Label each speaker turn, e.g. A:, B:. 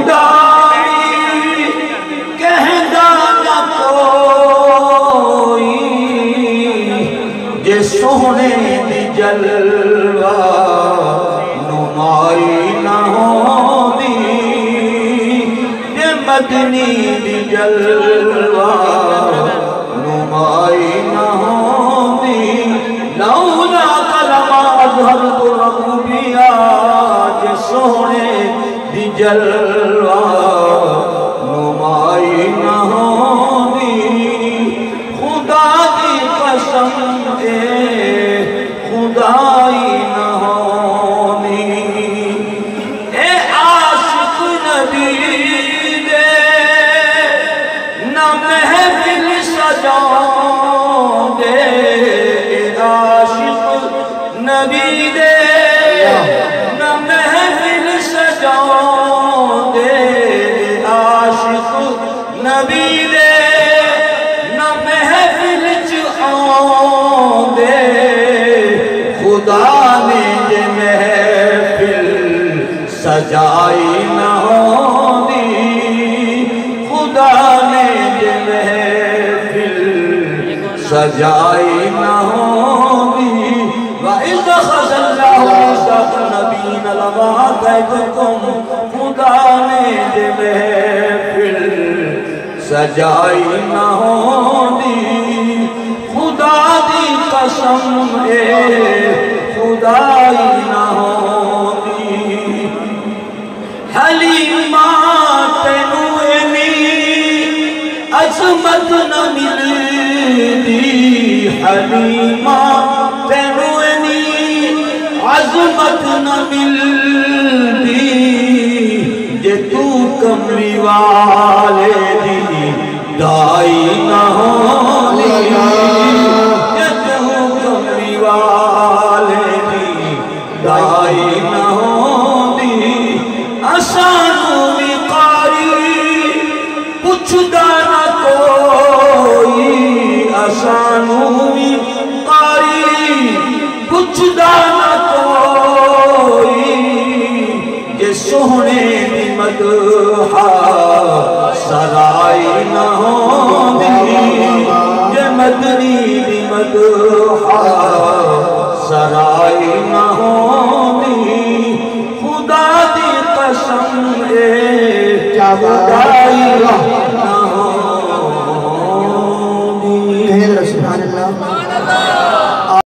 A: خدائی کہندا نہ کوئی جے سونے دی جلوہ نمائی نہ ہوندی جے مدنی دی جلوہ نمائی نہ ہوندی لولا کلمہ اظہرت ربوبیہ جے سونے دی جلوہ نمائی نہ ہوندی خدا دی قسم خدائی نہ ہوندی اے عاشق نبی دے نہ محفل سجاؤں دے اے عاشق نبی دے نہ محفل سجاؤں دے اے عاشق نبی دے نہ محفل چاؤں دے خدا نے جے محفل سجائی نہ ہوندی خدا نے جے محفل سجائی نہ ہوندی وَإِذْ أَخَذَ اللَّهُ مِيثَاقَ النَّبِيِّينَ لَمَا آتَيْتُكُمْ خدا نے جے محفل سجائی نہ ہوندی خدا دی قسم خدائی نہ ہوندی حلیمہ تینوں اینی عظمت نہ ملدی حلیمہ تینوں اینی عظمت نہ ملدی جے تو کملی والے دی دائی نہ ہوندی جے تو کملی والے دی دائی نہ ہوندی اسانو بھی قاری پچھدا نہ کوئی اسانو بھی قاری پچھدا نہ کوئی جے سونے دی مدحہ سرائی نہ ہوندی جے مدنی دی مدحہ سرائی نہ ہوندی خدا دی قسم خدائی